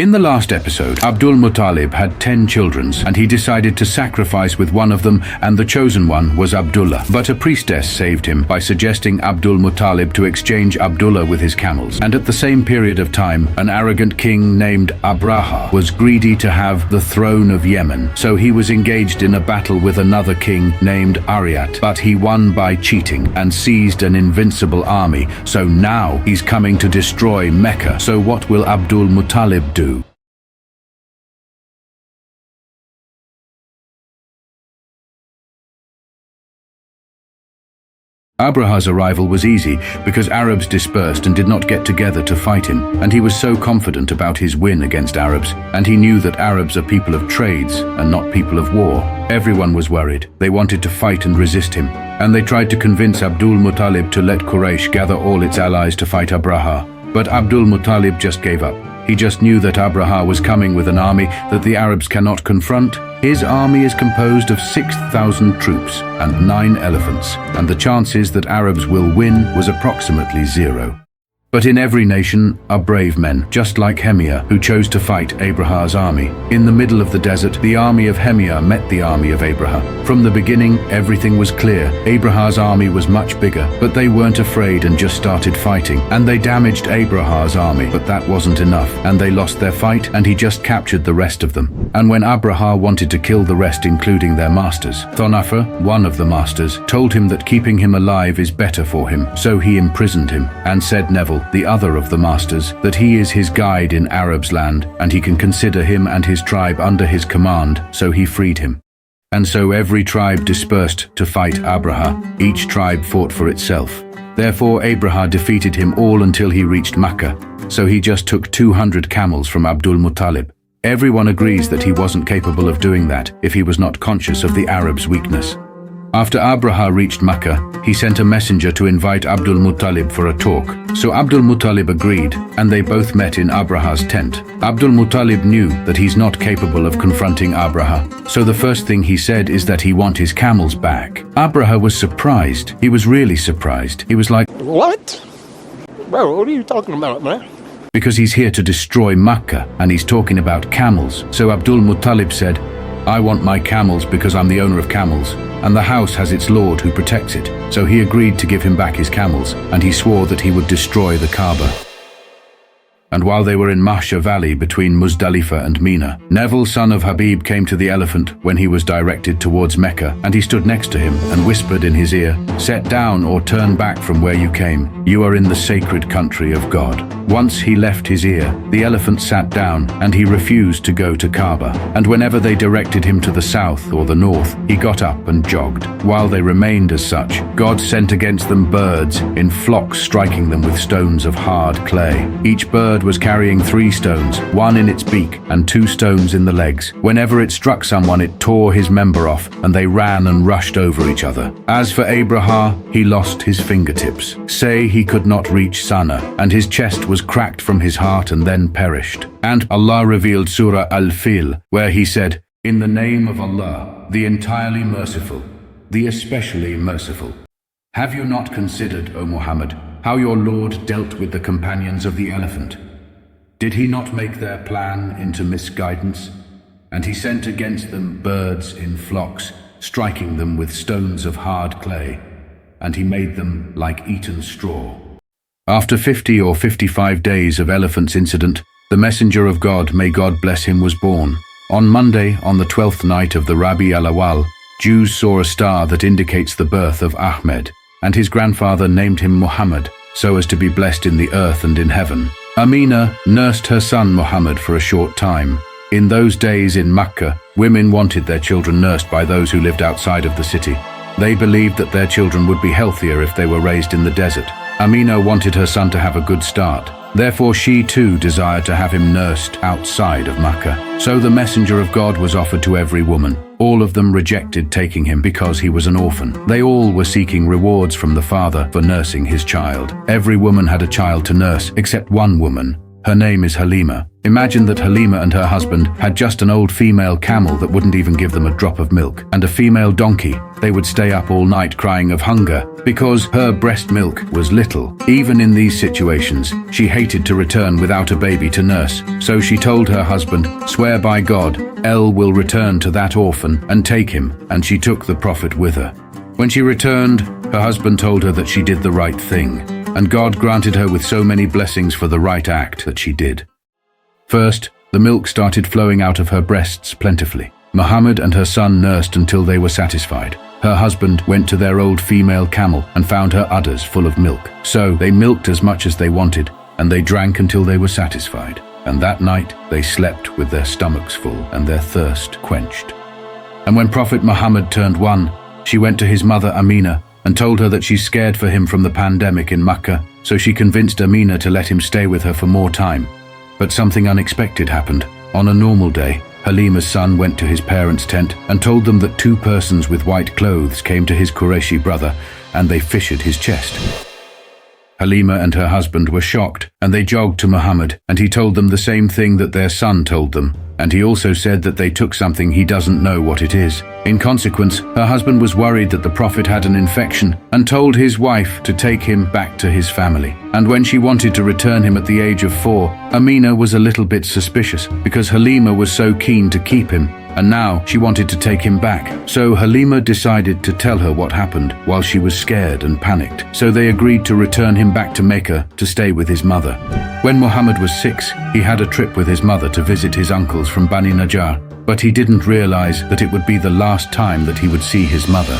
In the last episode, Abdul Muttalib had 10 children and he decided to sacrifice with one of them, and the chosen one was Abdullah. But a priestess saved him by suggesting Abdul Muttalib to exchange Abdullah with his camels. And at the same period of time, an arrogant king named Abraha was greedy to have the throne of Yemen. So he was engaged in a battle with another king named Ariat, but he won by cheating and seized an invincible army. So now he's coming to destroy Mecca. So what will Abdul Muttalib do? Abraha's arrival was easy because Arabs dispersed and did not get together to fight him, and he was so confident about his win against Arabs, and he knew that Arabs are people of trades and not people of war. Everyone was worried. They wanted to fight and resist him, and they tried to convince Abdul Muttalib to let Quraysh gather all its allies to fight Abraha. But Abdul Muttalib just gave up. He just knew that Abraha was coming with an army that the Arabs cannot confront. His army is composed of 6,000 troops and 9 elephants, and the chances that Arabs will win was approximately 0. But in every nation are brave men, just like Hemiar, who chose to fight Abraha's army. In the middle of the desert, the army of Hemiar met the army of Abraha. From the beginning, everything was clear. Abraha's army was much bigger, but they weren't afraid and just started fighting. And they damaged Abraha's army, but that wasn't enough. And they lost their fight, and he just captured the rest of them. And when Abraha wanted to kill the rest, including their masters, Thonafer, one of the masters, told him that keeping him alive is better for him. So he imprisoned him, and said Neville, the other of the masters, that he is his guide in Arab's land, and he can consider him and his tribe under his command, so he freed him. And so every tribe dispersed to fight Abraha. Each tribe fought for itself. Therefore Abraha defeated him all until he reached Makkah, so he just took 200 camels from Abdul Muttalib. Everyone agrees that he wasn't capable of doing that if he was not conscious of the Arabs' weakness. After Abraha reached Makkah, he sent a messenger to invite Abdul Muttalib for a talk. So Abdul Muttalib agreed, and they both met in Abraha's tent. Abdul Muttalib knew that he's not capable of confronting Abraha, so the first thing he said is that he wants his camels back. Abraha was surprised. He was really surprised. He was like, "What? Bro, what are you talking about, man?" Because he's here to destroy Makkah, and he's talking about camels. So Abdul Muttalib said, "I want my camels because I'm the owner of camels, and the house has its lord who protects it." So he agreed to give him back his camels, and he swore that he would destroy the Kaaba. And while they were in Mahsha Valley between Muzdalifah and Mina, Neville, son of Habib, came to the elephant when he was directed towards Mecca, and he stood next to him and whispered in his ear, "Set down or turn back from where you came. You are in the sacred country of God." Once he left his ear, the elephant sat down, and he refused to go to Kaaba. And whenever they directed him to the south or the north, he got up and jogged. While they remained as such, God sent against them birds in flocks, striking them with stones of hard clay. Each bird was carrying 3 stones, 1 in its beak and 2 stones in the legs. Whenever it struck someone, it tore his member off, and they ran and rushed over each other. As for Abraha, he lost his fingertips. Say he could not reach Sana, and his chest was cracked from his heart and then perished. And Allah revealed Surah Al-Fil, where he said, "In the name of Allah, the entirely merciful, the especially merciful. Have you not considered, O Muhammad, how your Lord dealt with the companions of the elephant? Did he not make their plan into misguidance? And he sent against them birds in flocks, striking them with stones of hard clay, and he made them like eaten straw." After 50 or 55 days of elephants incident, the messenger of God, may God bless him, was born. On Monday, on the 12th night of the Rabi al-Awwal, Jews saw a star that indicates the birth of Ahmed, and his grandfather named him Muhammad, so as to be blessed in the earth and in heaven. Amina nursed her son Muhammad for a short time. In those days in Makkah, women wanted their children nursed by those who lived outside of the city. They believed that their children would be healthier if they were raised in the desert. Amina wanted her son to have a good start. Therefore she too desired to have him nursed outside of Makkah. So the messenger of God was offered to every woman. All of them rejected taking him because he was an orphan. They all were seeking rewards from the father for nursing his child. Every woman had a child to nurse except one woman. Her name is Halima. Imagine that Halima and her husband had just an old female camel that wouldn't even give them a drop of milk, and a female donkey. They would stay up all night crying of hunger because her breast milk was little. Even in these situations, she hated to return without a baby to nurse. So she told her husband, "Swear by God, El will return to that orphan and take him," and she took the prophet with her. When she returned, her husband told her that she did the right thing, and God granted her with so many blessings for the right act that she did. First, the milk started flowing out of her breasts plentifully. Muhammad and her son nursed until they were satisfied. Her husband went to their old female camel and found her udders full of milk. So they milked as much as they wanted, and they drank until they were satisfied. And that night they slept with their stomachs full and their thirst quenched. And when Prophet Muhammad turned 1, she went to his mother Amina and told her that she's scared for him from the pandemic in Mecca, so she convinced Amina to let him stay with her for more time. But something unexpected happened. On a normal day, Halima's son went to his parents' tent and told them that 2 persons with white clothes came to his Qurayshi brother and they fissured his chest. Halima and her husband were shocked and they jogged to Muhammad, and he told them the same thing that their son told them. And he also said that they took something he doesn't know what it is. In consequence, her husband was worried that the prophet had an infection and told his wife to take him back to his family. And when she wanted to return him at the age of 4, Amina was a little bit suspicious because Halima was so keen to keep him, and now she wanted to take him back. So Halima decided to tell her what happened while she was scared and panicked. So they agreed to return him back to Mecca to stay with his mother. When Muhammad was 6, he had a trip with his mother to visit his uncles from Bani Najjar, but he didn't realize that it would be the last time that he would see his mother.